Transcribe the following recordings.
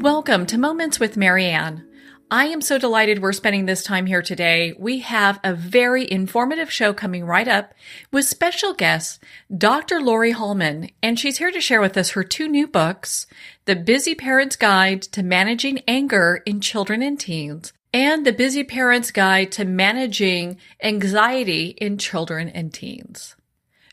Welcome to Moments with Marianne. I am so delighted we're spending this time here today. We have a very informative show coming right up with special guest, Dr. Laurie-Hollman, and she's here to share with us her two new books, The Busy Parent's Guide to Managing Anger in Children and Teens, and The Busy Parent's Guide to Managing Anxiety in Children and Teens.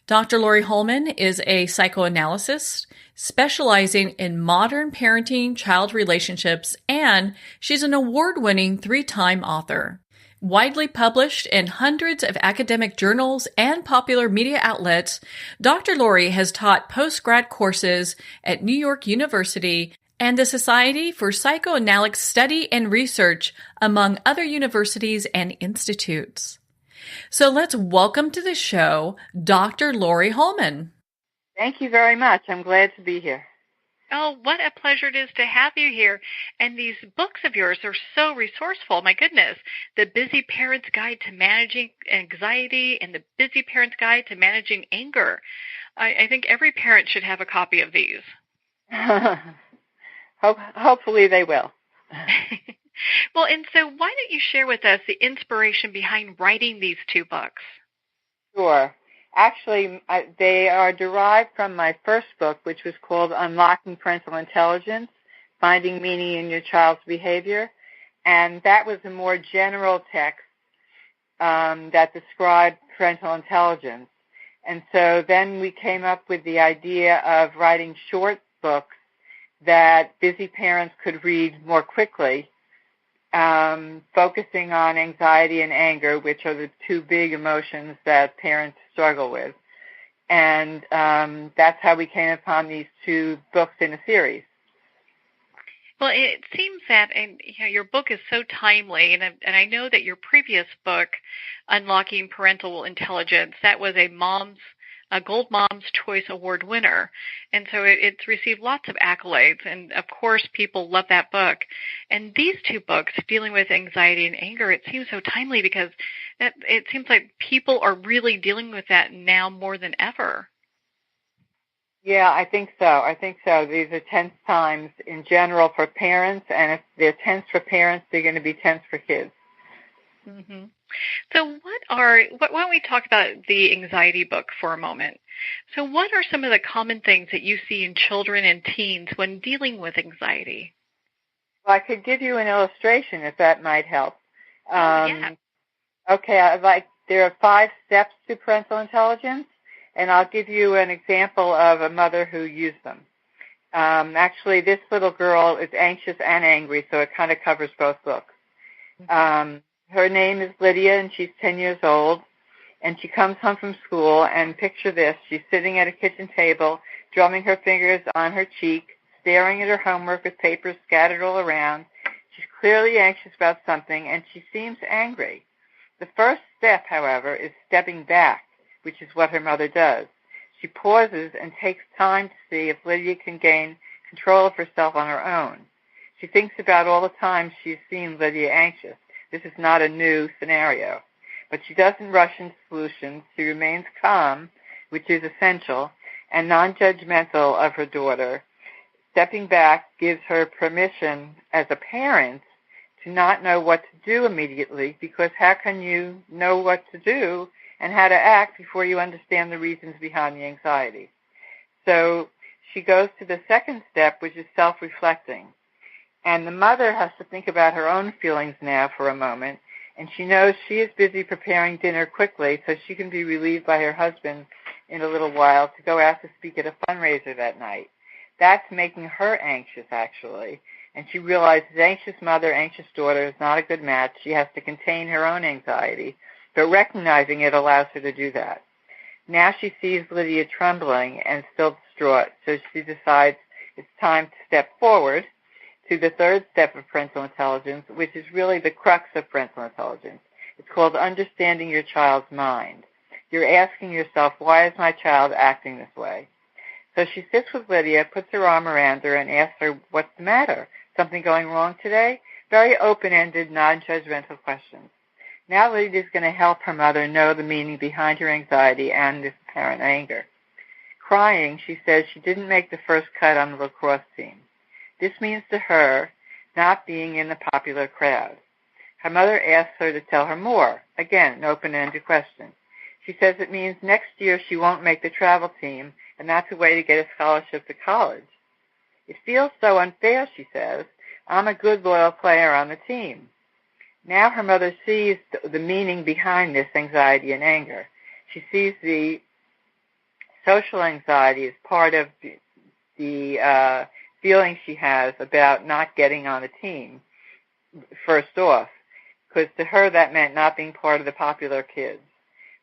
Dr. Laurie-Hollman is a psychoanalyst specializing in modern parenting, child relationships, and she's an award-winning 3-time author. Widely published in hundreds of academic journals and popular media outlets, Dr. Laurie has taught postgrad courses at New York University and the Society for Psychoanalytic Study and Research, among other universities and institutes. So let's welcome to the show, Dr. Laurie-Hollman. Thank you very much. I'm glad to be here. Oh, what a pleasure it is to have you here. And these books of yours are so resourceful. My goodness. The Busy Parent's Guide to Managing Anxiety and The Busy Parent's Guide to Managing Anger. I think every parent should have a copy of these. Hopefully they will. Well, and so why don't you share with us the inspiration behind writing these two books? Sure. Actually, they are derived from my first book, which was called Unlocking Parental Intelligence, Finding Meaning in Your Child's Behavior. And that was a more general text that described parental intelligence. And so then we came up with the idea of writing short books that busy parents could read more quickly, focusing on anxiety and anger, which are the two big emotions that parents struggle with. And that's how we came upon these two books in a series. Well, it seems that your book is so timely, and I know that your previous book, Unlocking Parental Intelligence, that was a Gold Mom's Choice Award winner. And so it's received lots of accolades. And, of course, people love that book. And these two books, dealing with anxiety and anger, it seems so timely because it seems like people are really dealing with that now more than ever. Yeah, I think so. These are tense times in general for parents. And if they're tense for parents, they're going to be tense for kids. Mm-hmm. So why don't we talk about the anxiety book for a moment? So what are some of the common things that you see in children and teens when dealing with anxiety? Well, I could give you an illustration if that might help. Yeah. Okay, there are 5 steps to parental intelligence, and I'll give you an example of a mother who used them. Actually, this little girl is anxious and angry, so it kind of covers both books. Her name is Lydia, and she's 10 years old, and she comes home from school, and picture this. She's sitting at a kitchen table, drumming her fingers on her cheek, staring at her homework with papers scattered all around. She's clearly anxious about something, and she seems angry. The first step, however, is stepping back, which is what her mother does. She pauses and takes time to see if Lydia can gain control of herself on her own. She thinks about all the times she's seen Lydia anxious. This is not a new scenario. But she doesn't rush into solutions. She remains calm, which is essential, and non-judgmental of her daughter. Stepping back gives her permission as a parent to not know what to do immediately, because how can you know what to do and how to act before you understand the reasons behind the anxiety? So she goes to the second step, which is self-reflecting. And the mother has to think about her own feelings now for a moment, and she knows she is busy preparing dinner quickly so she can be relieved by her husband in a little while to go out to speak at a fundraiser that night. That's making her anxious, actually, and she realizes anxious mother, anxious daughter is not a good match. She has to contain her own anxiety, but recognizing it allows her to do that. Now she sees Lydia trembling and still distraught, so she decides it's time to step forward to the third step of parental intelligence, which is really the crux of parental intelligence. It's called understanding your child's mind. You're asking yourself, why is my child acting this way? So she sits with Lydia, puts her arm around her, and asks her, what's the matter? Something going wrong today? Very open-ended, non-judgmental questions. Now Lydia's going to help her mother know the meaning behind her anxiety and this apparent anger. Crying, she says she didn't make the first cut on the lacrosse team. This means to her not being in the popular crowd. Her mother asks her to tell her more. Again, an open-ended question. She says it means next year she won't make the travel team, and that's a way to get a scholarship to college. It feels so unfair, she says. I'm a good, loyal player on the team. Now her mother sees the meaning behind this anxiety and anger. She sees the social anxiety as part of the feeling she has about not getting on the team, first off, because to her that meant not being part of the popular kids.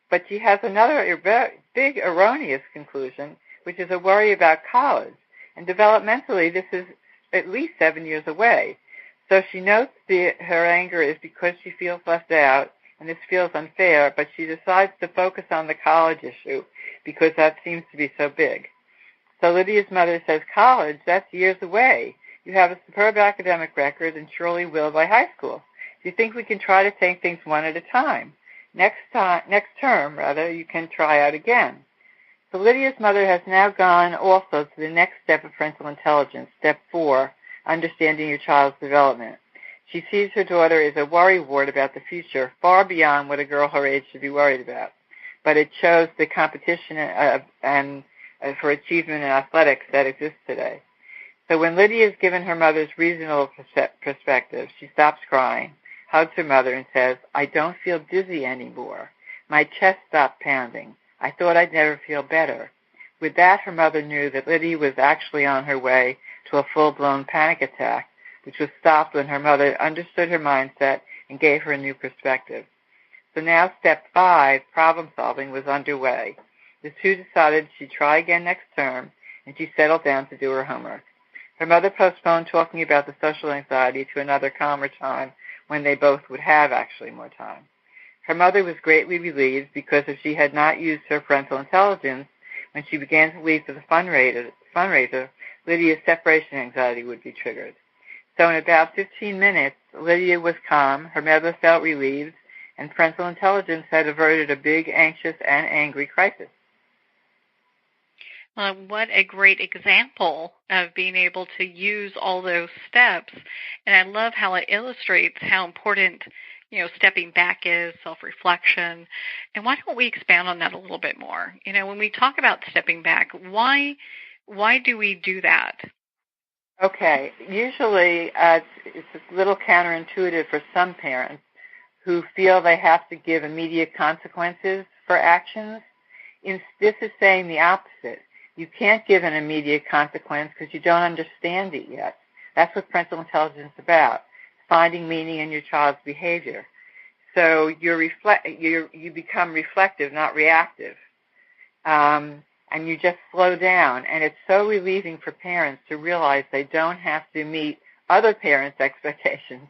But she has another big erroneous conclusion, which is a worry about college. And developmentally, this is at least 7 years away. So she notes her anger is because she feels left out, and this feels unfair, but she decides to focus on the college issue because that seems to be so big. So Lydia's mother says, college, that's years away. You have a superb academic record and surely will by high school. Do you think we can try to take things one at a time? Next term, you can try out again. So Lydia's mother has now gone also to the next step of parental intelligence, step 4, understanding your child's development. She sees her daughter as a worry wart about the future, far beyond what a girl her age should be worried about. But it shows the competition and for achievement in athletics that exists today. So when Lydia is given her mother's reasonable perspective, she stops crying, hugs her mother, and says, I don't feel dizzy anymore. My chest stopped pounding. I thought I'd never feel better. With that, her mother knew that Lydia was actually on her way to a full-blown panic attack, which was stopped when her mother understood her mindset and gave her a new perspective. So now step 5, problem solving, was underway. The two decided she'd try again next term, and she settled down to do her homework. Her mother postponed talking about the social anxiety to another calmer time when they both would have actually more time. Her mother was greatly relieved because if she had not used her parental intelligence, when she began to leave for the fundraiser, Lydia's separation anxiety would be triggered. So in about 15 minutes, Lydia was calm, her mother felt relieved, and parental intelligence had averted a big, anxious, and angry crisis. What a great example of being able to use all those steps. And I love how it illustrates how important, stepping back is, self-reflection. And why don't we expand on that a little bit more? When we talk about stepping back, why do we do that? Okay. Usually it's a little counterintuitive for some parents who feel they have to give immediate consequences for actions. This is saying the opposite. You can't give an immediate consequence because you don't understand it yet. That's what parental intelligence is about, finding meaning in your child's behavior. So you become reflective, not reactive. And you just slow down. And it's so relieving for parents to realize they don't have to meet other parents' expectations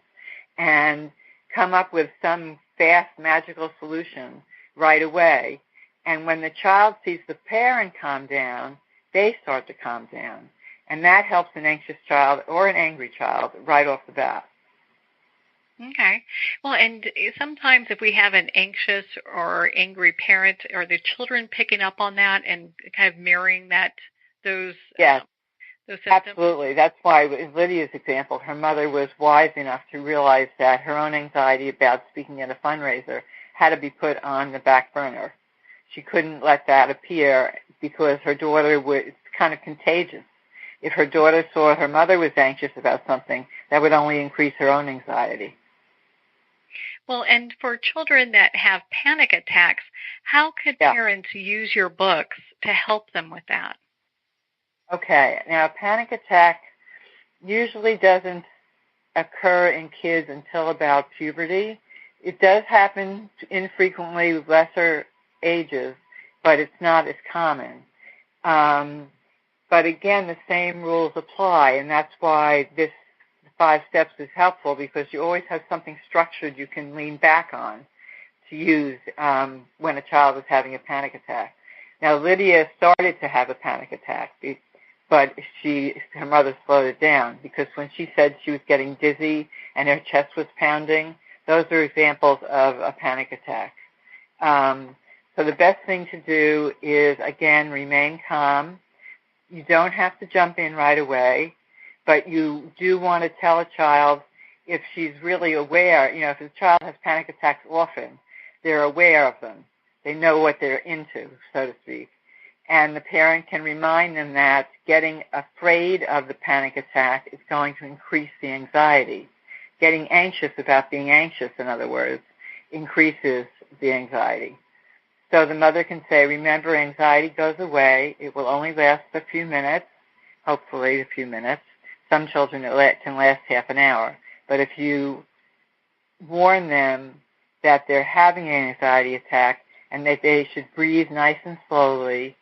and come up with some fast, magical solution right away. And when the child sees the parent calm down, they start to calm down. And that helps an anxious child or an angry child right off the bat. Okay. Well, and sometimes if we have an anxious or angry parent, are the children picking up on that and kind of mirroring those Yes, those symptoms? Absolutely. That's why, in Lydia's example, her mother was wise enough to realize that her own anxiety about speaking at a fundraiser had to be put on the back burner. She couldn't let that appear because her daughter was kind of contagious. If her daughter saw her mother was anxious about something, that would only increase her own anxiety. Well, and for children that have panic attacks, how could parents use your books to help them with that? Okay. Now, a panic attack usually doesn't occur in kids until about puberty. It does happen infrequently with lesser ages, but it's not as common. But again, the same rules apply, and that's why this 5 steps is helpful, because you always have something structured you can lean back on to use when a child is having a panic attack. Now, Lydia started to have a panic attack, but her mother slowed it down, because when she said she was getting dizzy and her chest was pounding, those are examples of a panic attack. So the best thing to do is, again, remain calm. You don't have to jump in right away, But you do want to tell a child if she's really aware, if the child has panic attacks often, they're aware of them. They know what they're into, so to speak. And the parent can remind them that getting afraid of the panic attack is going to increase the anxiety. Getting anxious about being anxious, in other words, increases the anxiety. So the mother can say, remember, anxiety goes away. It will only last a few minutes, hopefully a few minutes. Some children it can last half an hour. But if you warn them that they're having an anxiety attack and that they should breathe nice and slowly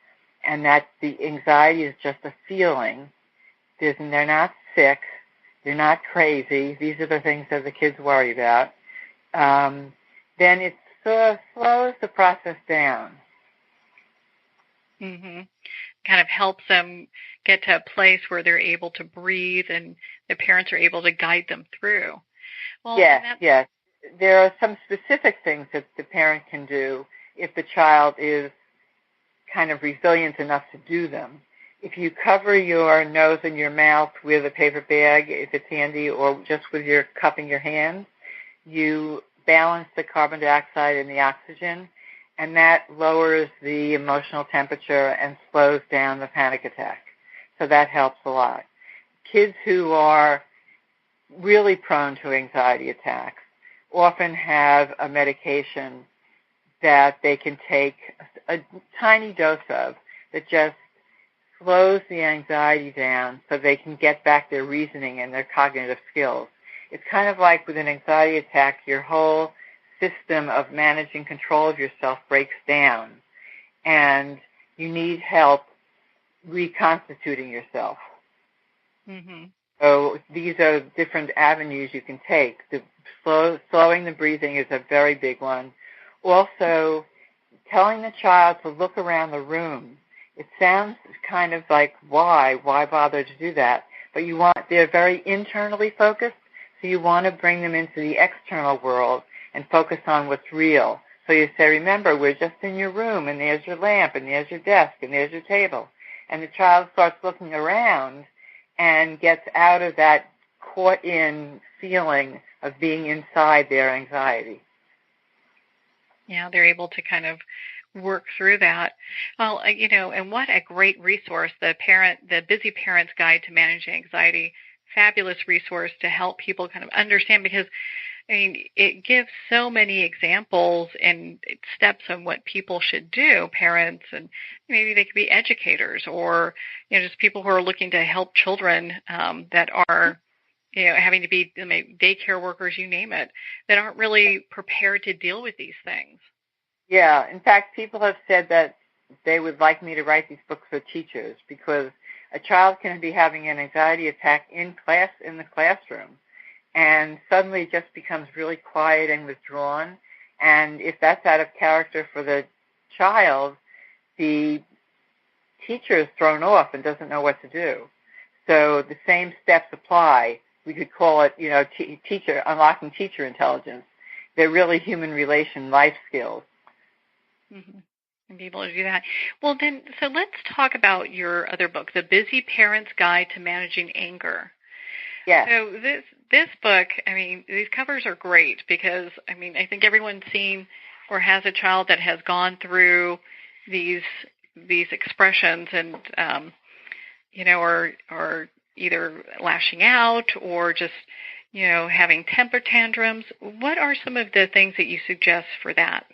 and that the anxiety is just a feeling, they're not sick, they're not crazy, these are the things that the kids worry about, then it sort of slows the process down. Mm-hmm. Kind of helps them get to a place where they're able to breathe and the parents are able to guide them through. Well, Yes. There are some specific things that the parent can do if the child is kind of resilient enough to do them. If you cover your nose and your mouth with a paper bag, if it's handy, or just with your cupping your hands, you balance the carbon dioxide and the oxygen, and that lowers the emotional temperature and slows down the panic attack. So that helps a lot. Kids who are really prone to anxiety attacks often have a medication that they can take a tiny dose of that just slows the anxiety down so they can get back their reasoning and their cognitive skills. It's kind of like with an anxiety attack, your whole system of managing control of yourself breaks down, and you need help reconstituting yourself. Mm-hmm. So these are different avenues you can take. Slowing the breathing is a very big one. Also, telling the child to look around the room. It sounds kind of like, why bother to do that? But they're very internally focused, so you want to bring them into the external world and focus on what's real. So you say, remember, we're just in your room, and there's your lamp, and there's your desk, and there's your table. And the child starts looking around and gets out of that caught-in feeling of being inside their anxiety. Yeah, they're able to kind of work through that. Well, and what a great resource, the Busy Parent's Guide to Managing Anxiety. Fabulous resource to help people kind of understand, because it gives so many examples and steps on what people should do, parents, and maybe they could be educators or, just people who are looking to help children that are, having to be daycare workers, you name it, that aren't really prepared to deal with these things. Yeah. In fact, people have said that they would like me to write these books for teachers, because a child can be having an anxiety attack in the classroom, and suddenly just becomes really quiet and withdrawn. And if that's out of character for the child, the teacher is thrown off and doesn't know what to do. So the same steps apply. We could call it, unlocking teacher intelligence. They're really human relation life skills. Mm-hmm. And be able to do that. Well, then, so let's talk about your other book, The Busy Parent's Guide to Managing Anger. Yes. So this book, these covers are great because, I think everyone's seen or has a child that has gone through these expressions and, or either lashing out or just, having temper tantrums. What are some of the things that you suggest for that?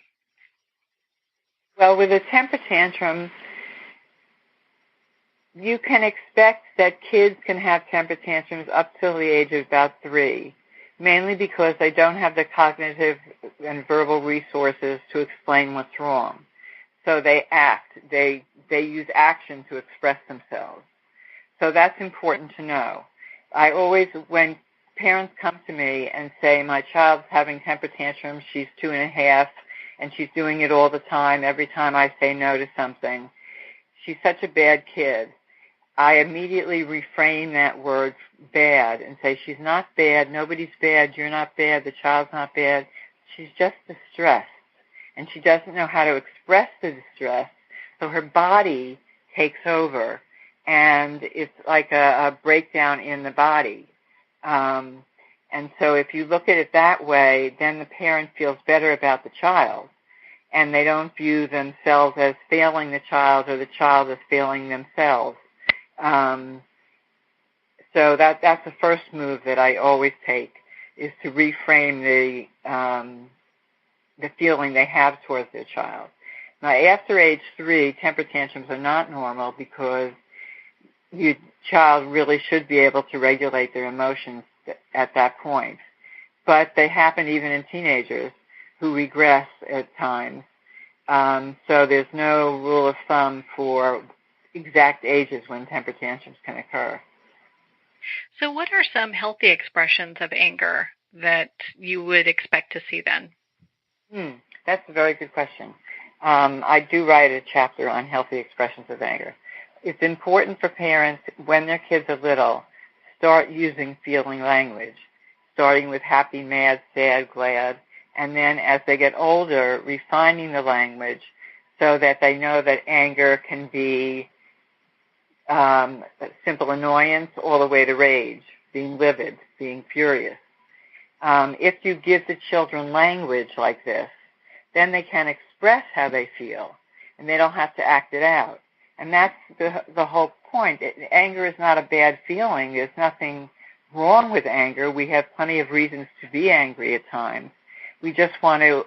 Well, with a temper tantrum, you can expect that kids can have temper tantrums up till the age of about 3, mainly because they don't have the cognitive and verbal resources to explain what's wrong. So they act. They use action to express themselves. So that's important to know. I always, when parents come to me and say, my child's having temper tantrums, she's 2.5, and she's doing it all the time, every time I say no to something, she's such a bad kid, I immediately reframe that word bad and say, she's not bad, nobody's bad, you're not bad, the child's not bad, she's just distressed. And she doesn't know how to express the distress, so her body takes over and it's like a breakdown in the body. And so if you look at it that way, then the parent feels better about the child, and they don't view themselves as failing the child or the child as failing themselves. So that's the first move that I always take, is to reframe the feeling they have towards their child. Now, after age 3, temper tantrums are not normal because your child really should be able to regulate their emotions at that point. But they happen even in teenagers who regress at times. So there's no rule of thumb for exact ages when temper tantrums can occur. So what are some healthy expressions of anger that you would expect to see then? That's a very good question. I do write a chapter on healthy expressions of anger. It's important for parents, when their kids are little, start using feeling language, starting with happy, mad, sad, glad, and then as they get older, refining the language so that they know that anger can be simple annoyance all the way to rage, being livid, being furious. If you give the children language like this, then they can express how they feel, and they don't have to act it out. And that's the whole point. Anger is not a bad feeling. There's nothing wrong with anger. We have plenty of reasons to be angry at times. We just want to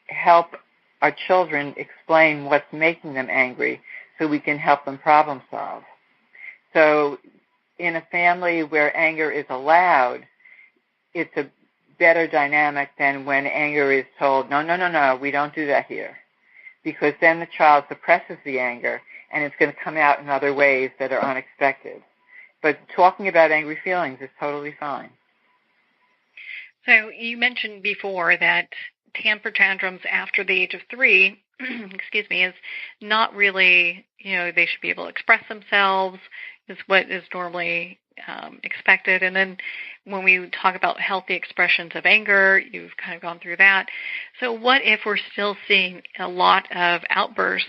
help our children explain what's making them angry so we can help them problem solve. So in a family where anger is allowed, it's a better dynamic than when anger is told, no, we don't do that here. Because then the child suppresses the anger, and it's going to come out in other ways that are unexpected. But talking about angry feelings is totally fine. So you mentioned before that temper tantrums after the age of 3, is not really, they should be able to express themselves, is what is normally expected. And then when we talk about healthy expressions of anger, you've kind of gone through that. So what if we're still seeing a lot of outbursts,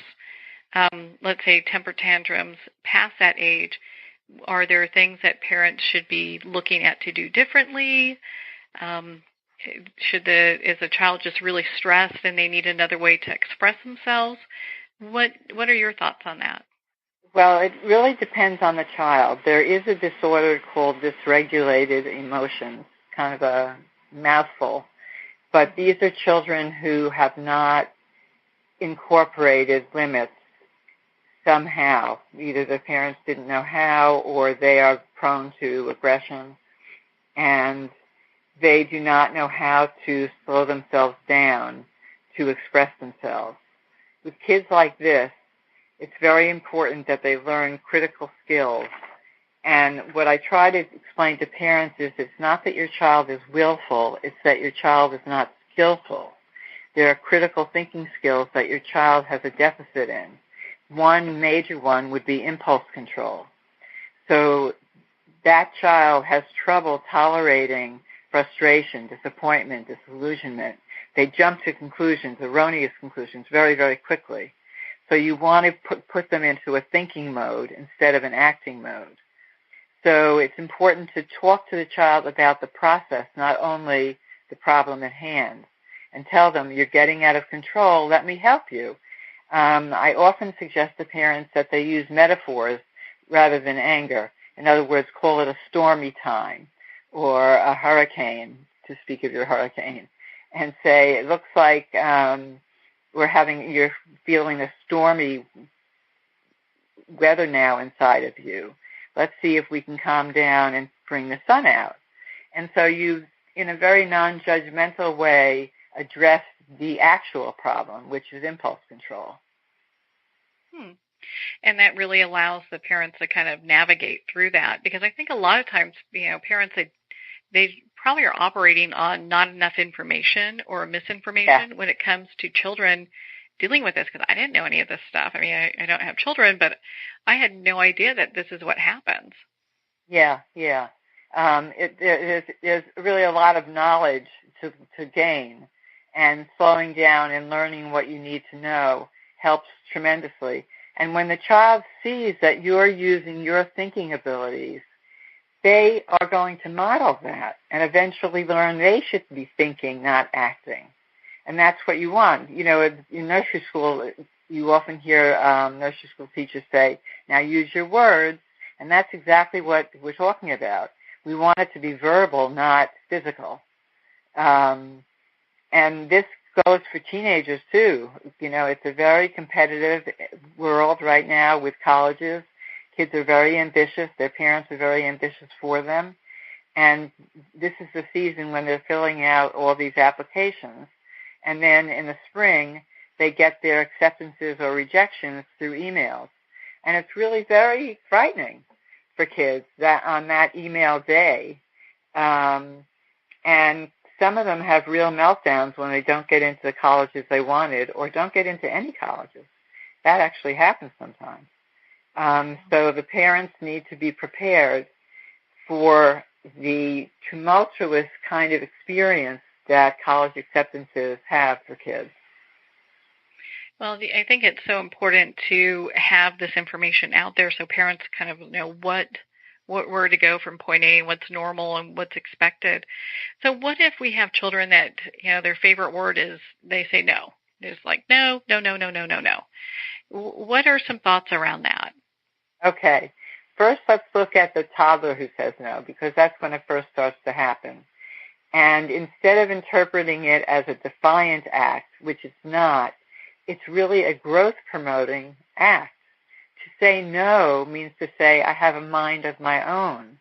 let's say temper tantrums, past that age? Are there things that parents should be looking at to do differently? Is a child just really stressed and they need another way to express themselves? What are your thoughts on that? Well, it really depends on the child. There is a disorder called dysregulated emotion, kind of a mouthful. But these are children who have not incorporated limits somehow. Either their parents didn't know how, or they are prone to aggression, and they do not know how to slow themselves down to express themselves. With kids like this, it's very important that they learn critical skills. And what I try to explain to parents is it's not that your child is willful, it's that your child is not skillful. There are critical thinking skills that your child has a deficit in. One major one would be impulse control. So that child has trouble tolerating frustration, disappointment, disillusionment. They jump to conclusions, erroneous conclusions, very, very quickly. So you want to put them into a thinking mode instead of an acting mode. So it's important to talk to the child about the process, not only the problem at hand, and tell them, you're getting out of control, let me help you. I often suggest to parents that they use metaphors rather than anger. In other words, call it a stormy time or a hurricane, to speak of your hurricane, and say, it looks like you're feeling a stormy weather now inside of you. Let's see if we can calm down and bring the sun out. And so you, in a very non-judgmental way, address the actual problem, which is impulse control. And that really allows the parents to kind of navigate through that, because I think a lot of times, parents, they probably are operating on not enough information or misinformation when it comes to children dealing with this, because I didn't know any of this stuff. I mean, I don't have children, but I had no idea that this is what happens. Yeah. There's really a lot of knowledge to gain, and slowing down and learning what you need to know helps tremendously. And when the child sees that you're using your thinking abilities, they are going to model that and eventually learn they should be thinking, not acting. And that's what you want. You know, in nursery school, you often hear nursery school teachers say, now use your words, and that's exactly what we're talking about. We want it to be verbal, not physical. And this goes for teenagers, too. You know, it's a very competitive world right now with colleges. Kids are very ambitious. Their parents are very ambitious for them. And this is the season when they're filling out all these applications. And then in the spring, they get their acceptances or rejections through emails. And it's really very frightening for kids that on that email day. And some of them have real meltdowns when they don't get into the colleges they wanted or don't get into any colleges. That actually happens sometimes. So the parents need to be prepared for the tumultuous kind of experience that college acceptances have for kids. Well, I think it's so important to have this information out there so parents kind of know where to go from point A and what's normal and what's expected. So what if we have children that, you know, their favorite word is they say no. It's like no, no, no, no, no, no, no. What are some thoughts around that? Okay. First, let's look at the toddler who says no, because that's when it first starts to happen. And instead of interpreting it as a defiant act, which it's not, it's really a growth-promoting act. To say no means to say, I have a mind of my own.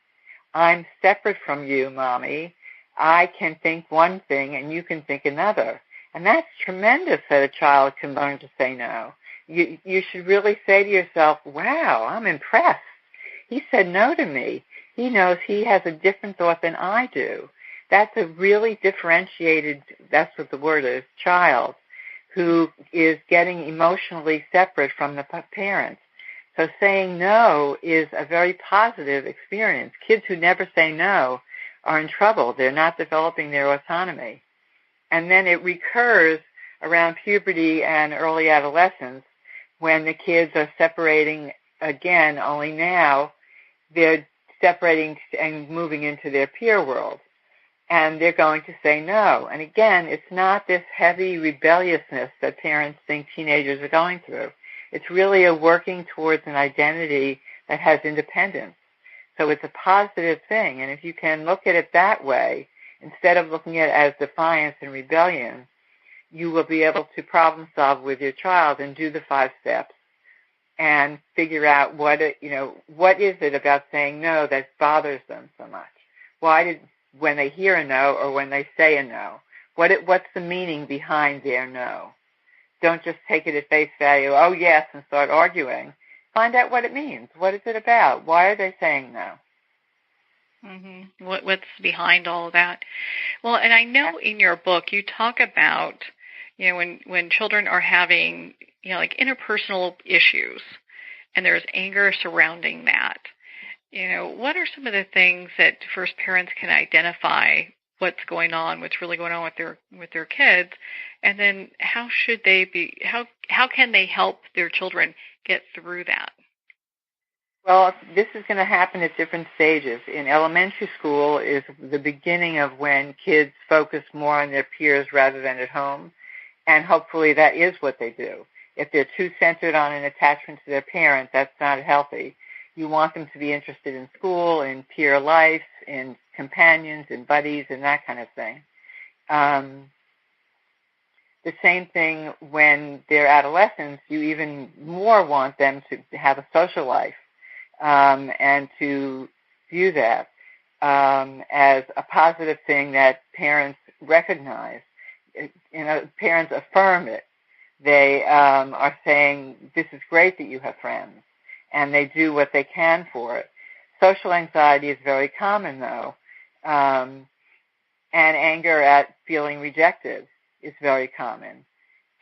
I'm separate from you, Mommy. I can think one thing and you can think another. And that's tremendous that a child can learn to say no. You should really say to yourself, wow, I'm impressed. He said no to me. He knows he has a different thought than I do. That's a really differentiated, that's what the word is, child, who is getting emotionally separate from the parents. So saying no is a very positive experience. Kids who never say no are in trouble. They're not developing their autonomy. And then it recurs around puberty and early adolescence when the kids are separating again, only now they're separating and moving into their peer world. And they're going to say no. And again, it's not this heavy rebelliousness that parents think teenagers are going through. It's really a working towards an identity that has independence. So it's a positive thing. And if you can look at it that way, instead of looking at it as defiance and rebellion, you will be able to problem solve with your child and do the 5 steps and figure out what is it about saying no that bothers them so much? When they hear a no or when they say a no, what's the meaning behind their no? Don't just take it at face value, oh yes, and start arguing. Find out what it means. What is it about? Why are they saying no? Mm-hmm. What's behind all of that? Well, and I know in your book you talk about, you know, when children are having, you know, like interpersonal issues and there's anger surrounding that. You know, what are some of the things that first parents can identify what's going on, what's really going on with their kids, and then how can they help their children get through that? Well, this is going to happen at different stages. In elementary school is the beginning of when kids focus more on their peers rather than at home, and hopefully that is what they do. If they're too centered on an attachment to their parent, that's not healthy. You want them to be interested in school, in peer life, in companions, in buddies, and that kind of thing. The same thing when they're adolescents, you even more want them to have a social life and to view that as a positive thing that parents recognize. You know, parents affirm it. They are saying, this is great that you have friends. And they do what they can for it. Social anxiety is very common, though, and anger at feeling rejected is very common.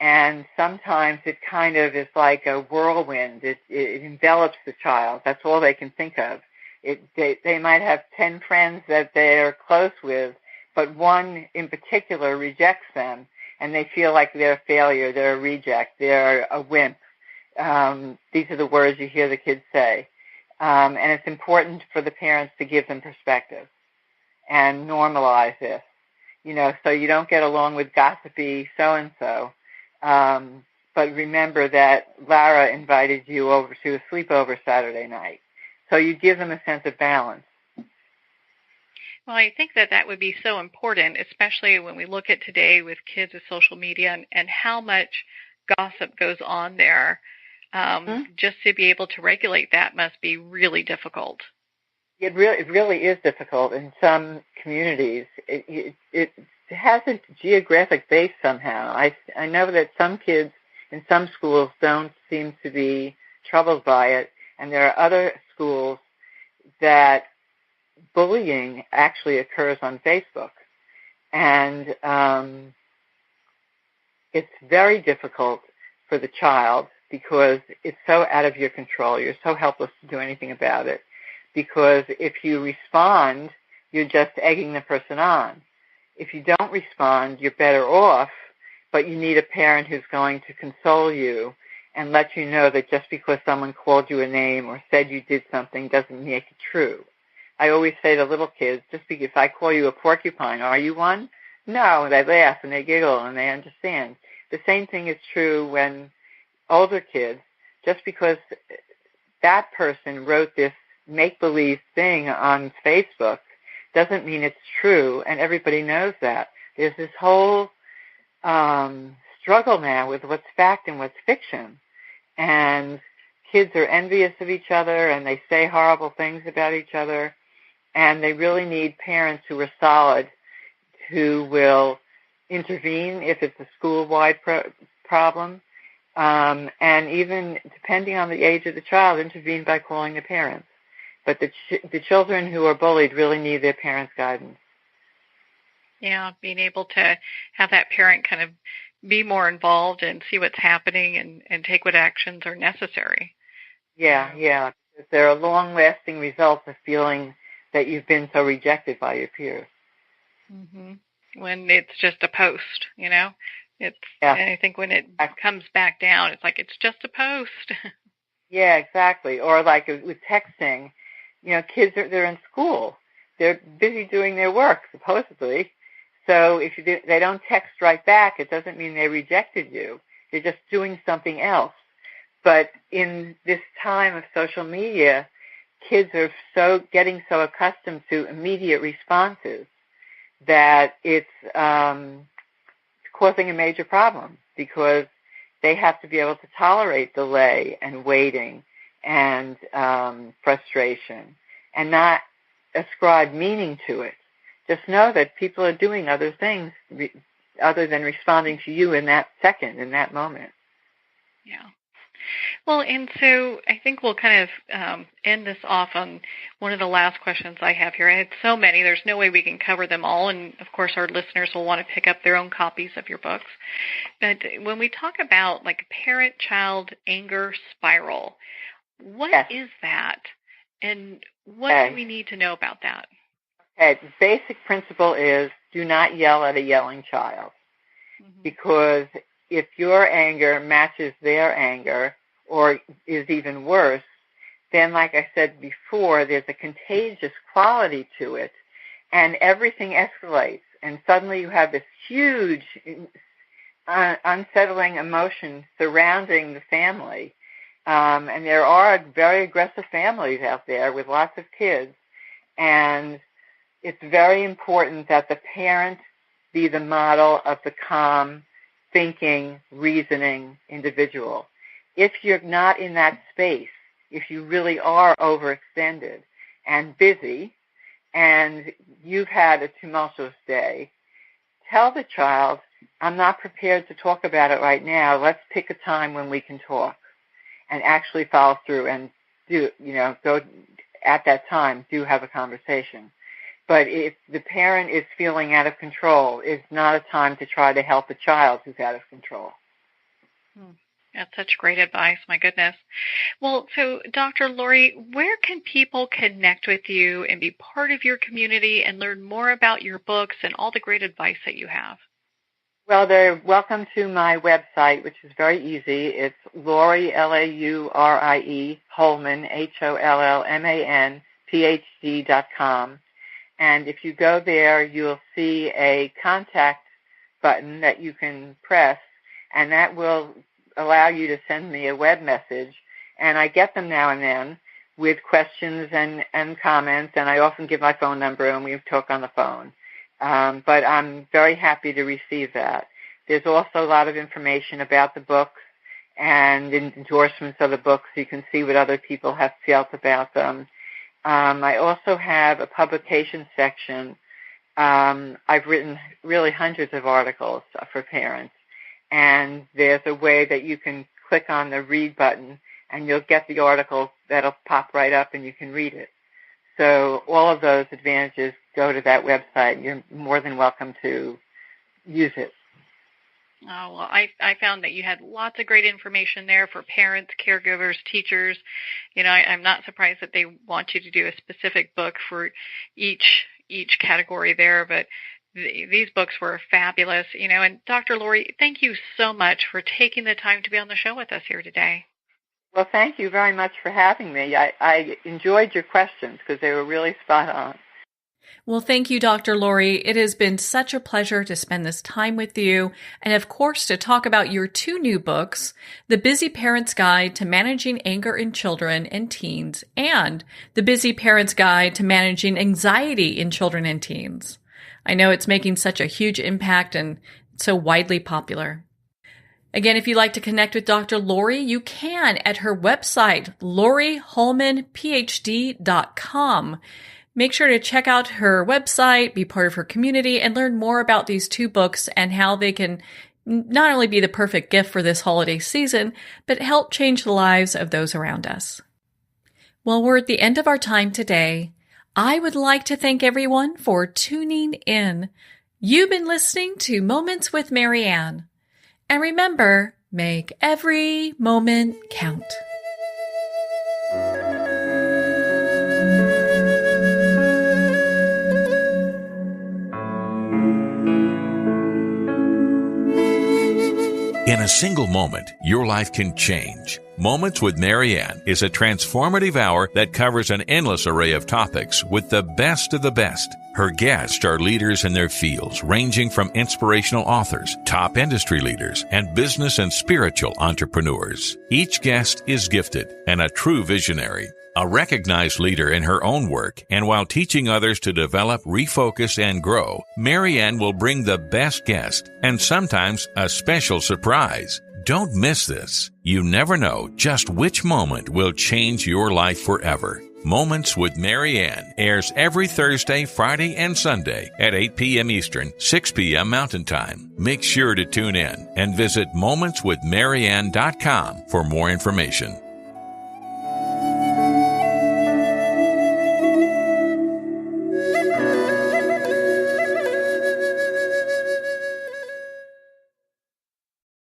And sometimes it kind of is like a whirlwind. It envelops the child. That's all they can think of. They might have 10 friends that they're close with, but one in particular rejects them, and they feel like they're a failure, they're a reject, they're a wimp. these are the words you hear the kids say. And it's important for the parents to give them perspective and normalize this, so you don't get along with gossipy so-and-so. But remember that Lara invited you over to a sleepover Saturday night. So you give them a sense of balance. Well, I think that would be so important, especially when we look at today with kids with social media and how much gossip goes on there. Just to be able to regulate that must be really difficult. It really is difficult in some communities. It has a geographic base somehow. I know that some kids in some schools don't seem to be troubled by it, and there are other schools that bullying actually occurs on Facebook. And it's very difficult for the child because it's so out of your control. You're so helpless to do anything about it. Because if you respond, you're just egging the person on. If you don't respond, you're better off, but you need a parent who's going to console you and let you know that just because someone called you a name or said you did something doesn't make it true. I always say to little kids, just because if I call you a porcupine, are you one? No, and they laugh and they giggle and they understand. The same thing is true when older kids, just because that person wrote this make-believe thing on Facebook doesn't mean it's true, and everybody knows that. There's this whole struggle now with what's fact and what's fiction, and kids are envious of each other, and they say horrible things about each other, and they really need parents who are solid, who will intervene if it's a school-wide problem, and even, depending on the age of the child, intervene by calling the parents. But the children who are bullied really need their parents' guidance. Yeah, being able to have that parent kind of be more involved and see what's happening and take what actions are necessary. Yeah. There are long-lasting results of feeling that you've been so rejected by your peers. Mm-hmm. When it's just a post, It's, yeah. And I think when it comes back down, it's like, it's just a post. Yeah, exactly. Or like with texting, kids they're in school. They're busy doing their work, supposedly. So if they don't text right back, it doesn't mean they rejected you. They're just doing something else. But in this time of social media, kids are getting so accustomed to immediate responses that it's causing a major problem because they have to be able to tolerate delay and waiting and frustration and not ascribe meaning to it. Just know that people are doing other things other than responding to you in that second, in that moment. Yeah. Well, and so I think we'll kind of end this off on one of the last questions I have here. I had so many. There's no way we can cover them all. And, of course, our listeners will want to pick up their own copies of your books. But when we talk about, like, parent-child anger spiral, what is that? And what do we need to know about that? Okay. The basic principle is do not yell at a yelling child. Mm-hmm. Because if your anger matches their anger or is even worse, then, like I said before, there's a contagious quality to it, and everything escalates, and suddenly you have this huge, unsettling emotion surrounding the family. And there are very aggressive families out there with lots of kids, and it's very important that the parent be the model of the calm, thinking, reasoning individual. If you're not in that space, if you really are overextended and busy and you've had a tumultuous day, tell the child, I'm not prepared to talk about it right now. Let's pick a time when we can talk and actually follow through and go at that time, do have a conversation. But if the parent is feeling out of control, it's not a time to try to help a child who's out of control. That's such great advice, my goodness. Well, so Dr. Laurie, where can people connect with you and be part of your community and learn more about your books and all the great advice that you have? Well, they're welcome to my website, which is very easy. It's Laurie, Laurie, Hollman, Hollman, PhD.com. And if you go there, you'll see a contact button that you can press, and that will allow you to send me a web message. And I get them now and then with questions and comments, and I often give my phone number, and we talk on the phone. But I'm very happy to receive that. There's also a lot of information about the books and endorsements of the books, so you can see what other people have felt about them. I also have a publication section. I've written really hundreds of articles for parents, and there's a way that you can click on the read button, and you'll get the article that'll pop right up, and you can read it. So all of those advantages go to that website. You're more than welcome to use it. Oh, well, I found that you had lots of great information there for parents, caregivers, teachers. I'm not surprised that they want you to do a specific book for each category there, but these books were fabulous. And Dr. Laurie, thank you so much for taking the time to be on the show with us here today. Well, thank you very much for having me. I enjoyed your questions because they were really spot on. Well, thank you, Dr. Laurie. It has been such a pleasure to spend this time with you, and of course to talk about your two new books, The Busy Parent's Guide to Managing Anger in Children and Teens, and The Busy Parent's Guide to Managing Anxiety in Children and Teens. I know it's making such a huge impact and so widely popular. Again, if you'd like to connect with Dr. Laurie, you can at her website, laurie-hollman-phd.com. Make sure to check out her website, be part of her community, and learn more about these two books and how they can not only be the perfect gift for this holiday season, but help change the lives of those around us. Well, we're at the end of our time today. I would like to thank everyone for tuning in. You've been listening to Moments with Marianne. And remember, make every moment count. In a single moment, your life can change. Moments with Marianne is a transformative hour that covers an endless array of topics with the best of the best. Her guests are leaders in their fields, ranging from inspirational authors, top industry leaders, and business and spiritual entrepreneurs. Each guest is gifted and a true visionary, a recognized leader in her own work, and while teaching others to develop, refocus, and grow, Marianne will bring the best guest and sometimes a special surprise. Don't miss this. You never know just which moment will change your life forever. Moments with Marianne airs every Thursday, Friday, and Sunday at 8 p.m. Eastern, 6 p.m. Mountain Time. Make sure to tune in and visit momentswithmarianne.com for more information.